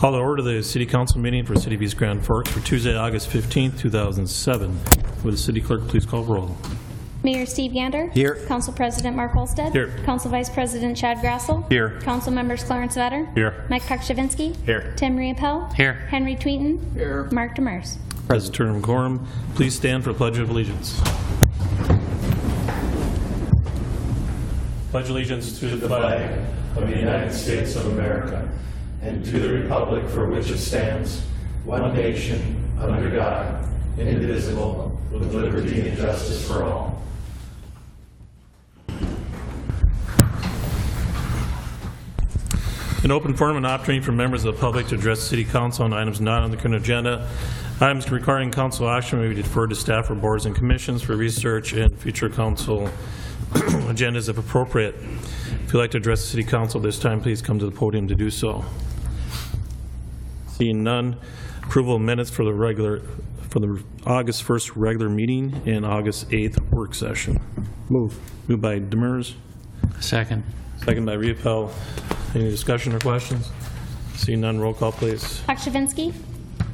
Call to order the City Council meeting for City of East Grand Forks for Tuesday, August 15th, 2007. Would the City Clerk please call roll? Mayor Steve Gander. Here. Council President Mark Olsted. Here. Council Vice President Chad Grassel. Here. Council Members Clarence Vetter. Here. Mike Pakshavinsky. Here. Tim Riopel. Here. Henry Tweeten. Here. Mark Demers. As a term of quorum, please stand for Pledge of Allegiance. Pledge allegiance to the flag of the United States of America and to the republic for which it stands, one nation, under God, indivisible, with liberty and justice for all. An open forum and opportunity for members of the public to address City Council on items not on the current agenda. Items requiring council action may be deferred to staff or boards and commissions for research and future council agendas if appropriate. If you'd like to address the City Council this time, please come to the podium to do so. Seeing none, approval of minutes for the August 1st regular meeting and August 8th work session. Move. Moved by Demers, Second. second by Riopel. Any discussion or questions? Seeing none, roll call, please. Pakshavinsky.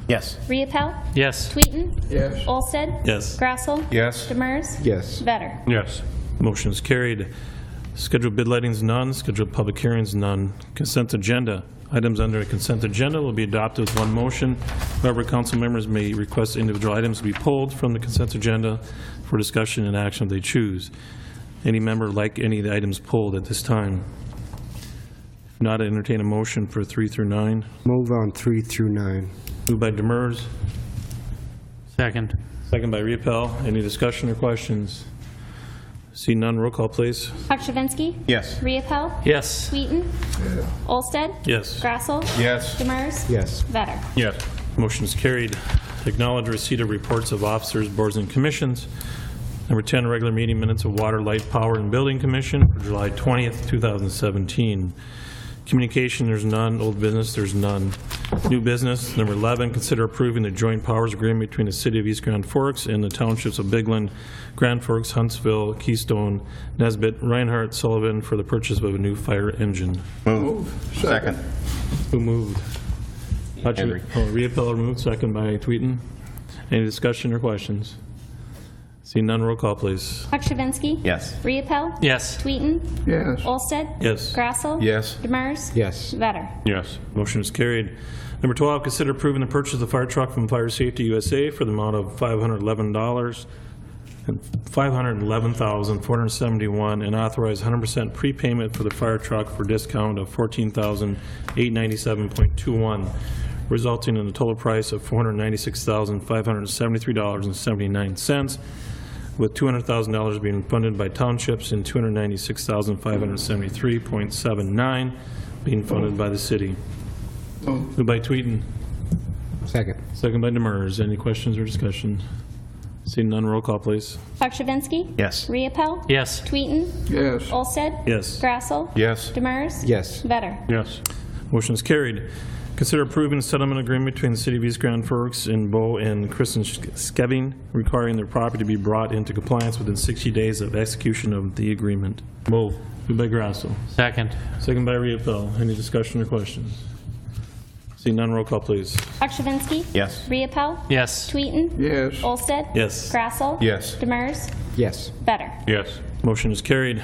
Yes. Riopel. Yes. Tweeten. Yes. Olsted. Yes. Grassel. Yes. Demers. Yes. Vetter. Yes. Motion is carried. Scheduled bid lettings, none. Scheduled public hearings, none. Consent agenda. Items under the consent agenda will be adopted with one motion. However, council members may request individual items to be pulled from the consent agenda for discussion and action if they choose. Any member like any of the items pulled at this time? If not, I entertain a motion for 3 through 9. Move on 3 through 9. Moved by Demers, Second. second by Riopel. Any discussion or questions? See none, roll call, please. Pakshavinsky. Yes. Riopel. Yes. Tweeten. Olsted. Yes. Grassel. Yes. Demers. Yes. Vetter. Yes. Motion is carried. Acknowledge receipt of reports of officers, boards, and commissions. Number 10, regular meeting minutes of Water, Light, Power, and Building Commission for July 20th, 2017. Communication, there's none. Old business, there's none. New business, number 11, consider approving the joint powers agreement between the City of East Grand Forks and the townships of Bigland, Grand Forks, Huntsville, Keystone, Nesbit, Reinhardt, Sullivan for the purchase of a new fire engine. Move. Second. Who moved? Henry. Riopel moved, second by Tweeten. Any discussion or questions? See none, roll call, please. Pakshavinsky. Yes. Riopel. Yes. Tweeten. Yes. Olsted. Yes. Grassel. Yes. Demers. Yes. Vetter. Yes. Motion is carried. Number 12, consider approving the purchase of the fire truck from Fire Safety USA for the amount of $511 and $511,471 and authorize 100% prepayment for the fire truck for discount of $14,897.21, resulting in a total price of $496,573.79, with $200,000 being funded by townships and $296,573.79 being funded by the city. Moved by Tweeten, Second. second by Demers. Any questions or discussion? Seeing none, roll call, please. Pakshavinsky. Yes. Riopel. Yes. Tweeten. Yes. Olsted. Yes. Grassel. Yes. Demers. Yes. Vetter. Yes. Motion is carried. Consider approving a settlement agreement between the City of East Grand Forks and Bo and Kristen Skeving, requiring their property to be brought into compliance within 60 days of execution of the agreement. Move. Moved by Grasso. Second. Second by Riopel. Any discussion or questions? See none, roll call, please. Pakshavinsky. Yes. Riopel. Yes. Tweeten. Yes. Olsted. Yes. Grassel. Yes. Demers. Yes. Vetter. Yes. Motion is carried.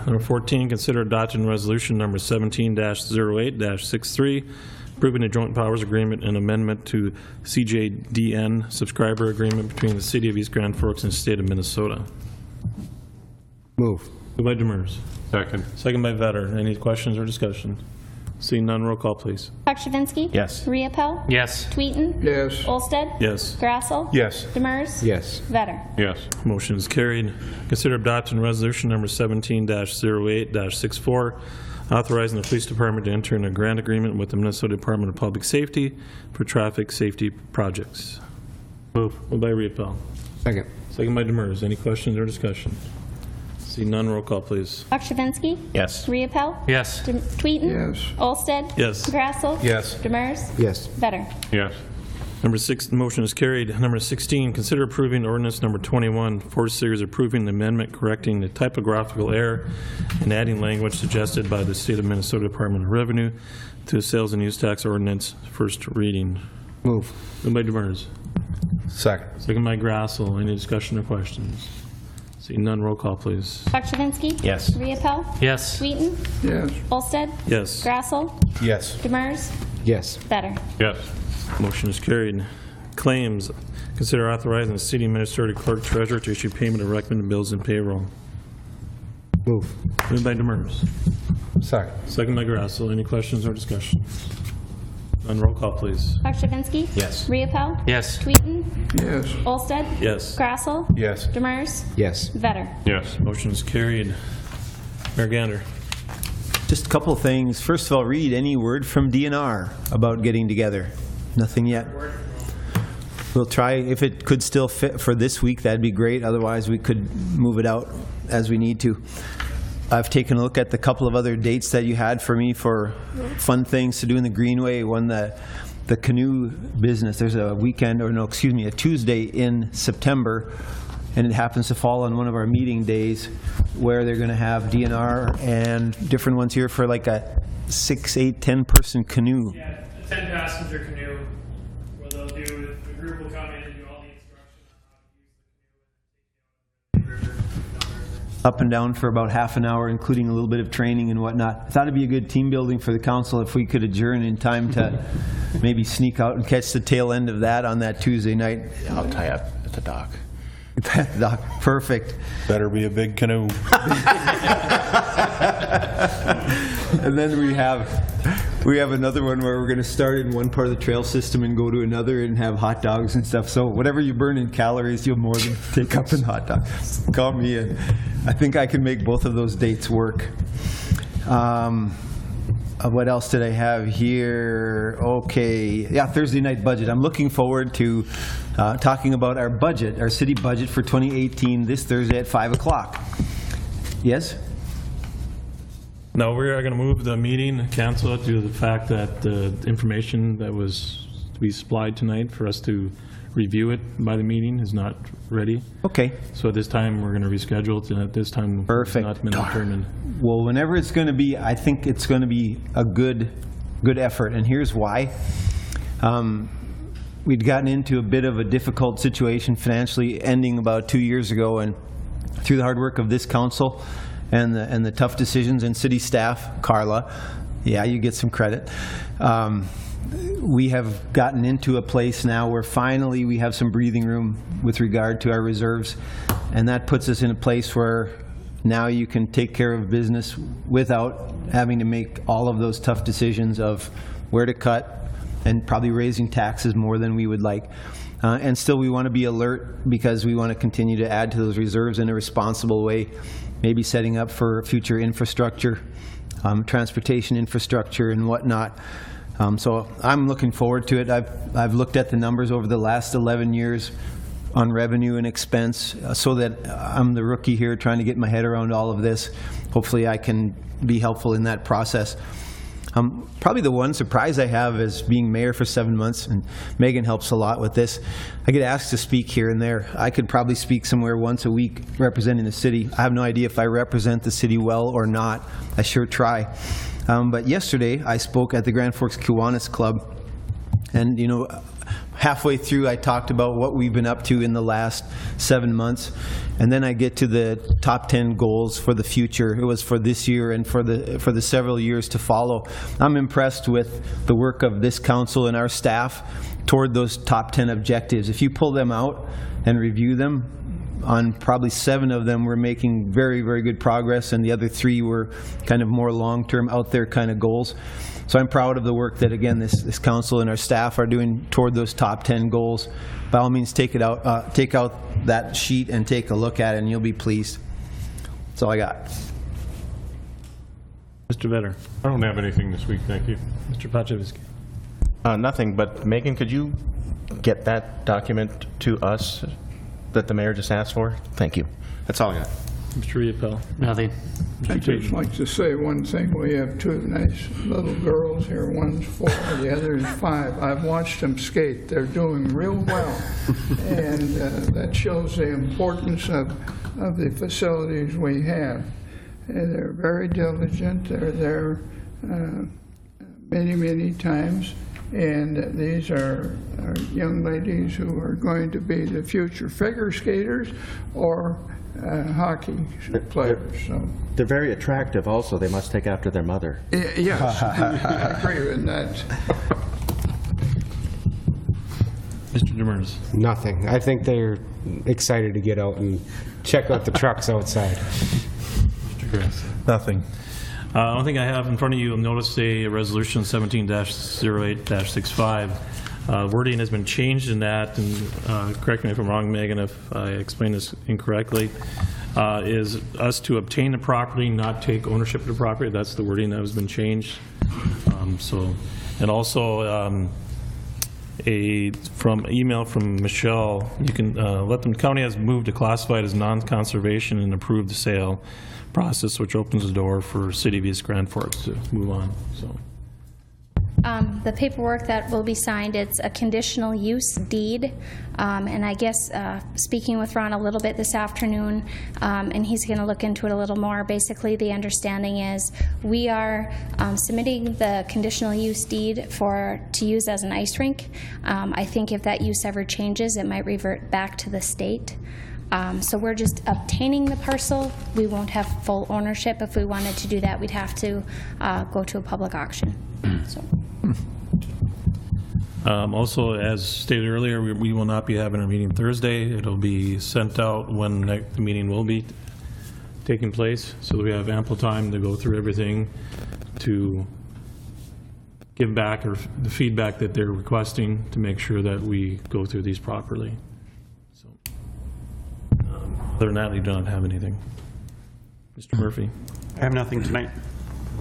Number 14, consider adopting resolution number 17-08-63, approving a joint powers agreement and amendment to CJDN subscriber agreement between the City of East Grand Forks and the State of Minnesota. Move. Moved by Demers. Second. Second by Vetter. Any questions or discussion? Seeing none, roll call, please. Pakshavinsky. Yes. Riopel. Yes. Tweeten. Yes. Olsted. Yes. Grassel. Yes. Demers. Yes. Vetter. Yes. Motion is carried. Consider adopting resolution number 17-08-64, authorizing the police department to enter in a grant agreement with the Minnesota Department of Public Safety for traffic safety projects. Moved by Riopel. Second. Second by Demers. Any questions or discussion? See none, roll call, please. Pakshavinsky. Yes. Riopel. Yes. Tweeten. Yes. Olsted. Yes. Grassel. Yes. Demers. Yes. Vetter. Yes. Number 6, the motion is carried. Number 16, consider approving ordinance number 21, 4 series approving the amendment correcting the typographical error and adding language suggested by the State of Minnesota Department of Revenue to the sales and use tax ordinance, first reading. Move. Moved by Demers. Second. Second by Grassel. Any discussion or questions? Seeing none, roll call, please. Pakshavinsky. Yes. Riepel. Yes. Wheaton. Yes. Olsted. Yes. Grassel. Yes. Demers. Yes. Better. Yes. Motion is carried. Claims. Consider authorizing the city administrator, clerk, treasurer to issue payment of recommended bills and payroll. Move. Moved by Demers. Second. Second by Grassel. Any questions or discussion? None, roll call, please. Pakshavinsky. Yes. Riepel. Yes. Wheaton. Yes. Olsted. Yes. Grassel. Yes. Demers. Yes. Better. Yes. Motion is carried. Mayor Gander. Just a couple of things. First of all, read any word from DNR about getting together. Nothing yet. We'll try, if it could still fit for this week, that'd be great. Otherwise, we could move it out as we need to. I've taken a look at the couple of other dates that you had for me for fun things to do in the Greenway. One, the canoe business. There's a weekend, or no, excuse me, a Tuesday in September, and it happens to fall on one of our meeting days where they're going to have DNR and different ones here for like a 6, 8, 10-person canoe. Yeah, a 10-passenger canoe where they'll do, the group will come in and do all the instruction on how to use the canoe and take the river. Up and down for about half an hour, including a little bit of training and whatnot. I thought it'd be a good team building for the council if we could adjourn in time to maybe sneak out and catch the tail end of that on that Tuesday night. I'll tie up at the dock. Doc, perfect. Better be a big canoe. And then we have another one where we're going to start in one part of the trail system and go to another and have hot dogs and stuff. So whatever you burn in calories, you'll more than take up in hot dog. Call me in. I think I can make both of those dates work. What else did I have here? Okay, yeah, Thursday night budget. I'm looking forward to talking about our budget, our city budget for 2018 this Thursday at 5 o'clock. Yes? No, we are going to move the meeting, cancel it due to the fact that the information that was to be supplied tonight for us to review it by the meeting is not ready. Okay. So at this time, we're going to reschedule it, and at this time, Perfect. it's not been determined. Well, whenever it's going to be, I think it's going to be a good effort, and here's why. We'd gotten into a bit of a difficult situation financially ending about 2 years ago, and through the hard work of this council and the tough decisions and city staff, Carla, yeah, you get some credit, we have gotten into a place now where finally we have some breathing room with regard to our reserves, and that puts us in a place where now you can take care of business without having to make all of those tough decisions of where to cut and probably raising taxes more than we would like. And still we want to be alert because we want to continue to add to those reserves in a responsible way, maybe setting up for future infrastructure, transportation infrastructure and whatnot. So I'm looking forward to it. I've looked at the numbers over the last 11 years on revenue and expense so that I'm the rookie here trying to get my head around all of this. Hopefully I can be helpful in that process. Probably the one surprise I have is being mayor for 7 months, and Megan helps a lot with this. I get asked to speak here and there. I could probably speak somewhere once a week representing the city. I have no idea if I represent the city well or not. I sure try. But yesterday I spoke at the Grand Forks Kiwanis Club, and you know, halfway through I talked about what we've been up to in the last 7 months, and then I get to the top 10 goals for the future. It was for this year and for the several years to follow. I'm impressed with the work of this council and our staff toward those top 10 objectives. If you pull them out and review them, on probably 7 of them we're making very, very good progress, and the other 3 were kind of more long-term out there kind of goals. So I'm proud of the work that, again, this council and our staff are doing toward those top 10 goals. By all means, take out that sheet and take a look at it, and you'll be pleased. That's all I got. Mr. Vetter. I don't have anything this week, thank you. Mr. Paczewski. Nothing, but Megan, could you get that document to us that the mayor just asked for? Thank you. That's all I got. Mr. Riepel. Nothing. I'd just like to say one thing. We have two nice little girls here. One's 4, the other is 5. I've watched them skate. They're doing real well. And that shows the importance of the facilities we have. And they're very diligent. They're there many, many times. And these are young ladies who are going to be the future figure skaters or hockey players. So. They're very attractive also. They must take after their mother. Yes, I agree with that. Mr. Demers. Nothing. I think they're excited to get out and check out the trucks outside. Mr. Grass. Nothing. One thing I have in front of you, you'll notice a resolution 17-08-65. Wording has been changed in that, and correct me if I'm wrong, Megan, if I explain this incorrectly, is us to obtain the property, not take ownership of the property. That's the wording that has been changed. And also from email from Michelle, you can let them, county has moved to classified as non-conservation and approve the sale process, which opens the door for City of East Grand Forks to move on. So. The paperwork that will be signed, it's a conditional use deed, and I guess speaking with Ron a little bit this afternoon, and he's going to look into it a little more. Basically, the understanding is we are submitting the conditional use deed to use as an ice rink. I think if that use ever changes, it might revert back to the state. So we're just obtaining the parcel. We won't have full ownership. If we wanted to do that, we'd have to go to a public auction. So. Also, as stated earlier, we will not be having our meeting Thursday. It'll be sent out when the meeting will be taking place, so that we have ample time to go through everything, to give back or the feedback that they're requesting, to make sure that we go through these properly. So, other than that, we do not have anything. Mr. Murphy. I have nothing tonight.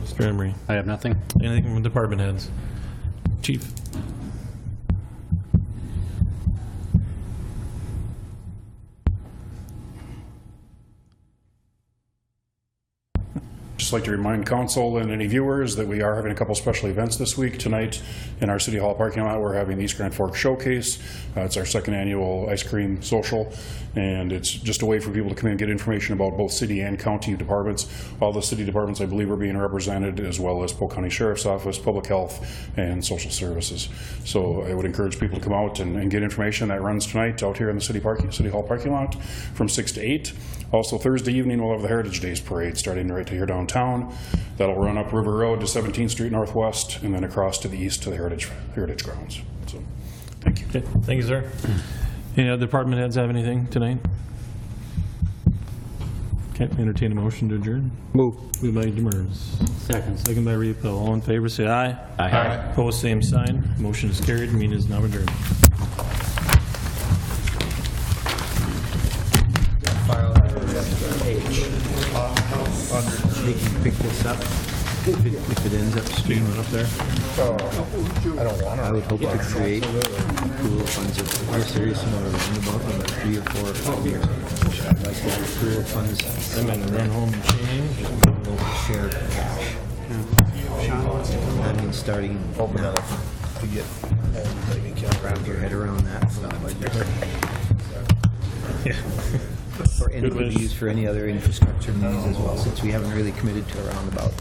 Mr. Emery. I have nothing. Anything from department heads? Chief. Just like to remind council and any viewers that we are having a couple special events this week. Tonight in our City Hall parking lot, we're having the East Grand Forks Showcase. It's our second annual ice cream social, and it's just a way for people to come in and get information about both city and county departments. All the city departments, I believe, are being represented, as well as Polk County Sheriff's Office, Public Health, and Social Services. So I would encourage people to come out and get information. That runs tonight out here in the City Hall parking lot from 6 to 8. Also Thursday evening, we'll have the Heritage Days Parade starting right here downtown. That'll run up River Road to 17th Street Northwest, and then across to the east to the Heritage Grounds. So, thank you. Okay, thank you, sir. Any other department heads have anything tonight? Okay, entertain a motion to adjourn. Move. Moved by Demers. Second by Repo. All in favor, say aye. Aye. Opposed, same sign. Motion is carried. Meeting is now adjourned. They can pick this up if it ends up streaming up there. I would hope to create pool funds if you're serious about a roundabout in 3 or 4 or 5 years. I'd like to have pool funds. I'm going to run home and change. Share cash. That means starting now. To get wrap your head around that. Or any could be used for any other infrastructure needs as well, since we haven't really committed to a roundabout.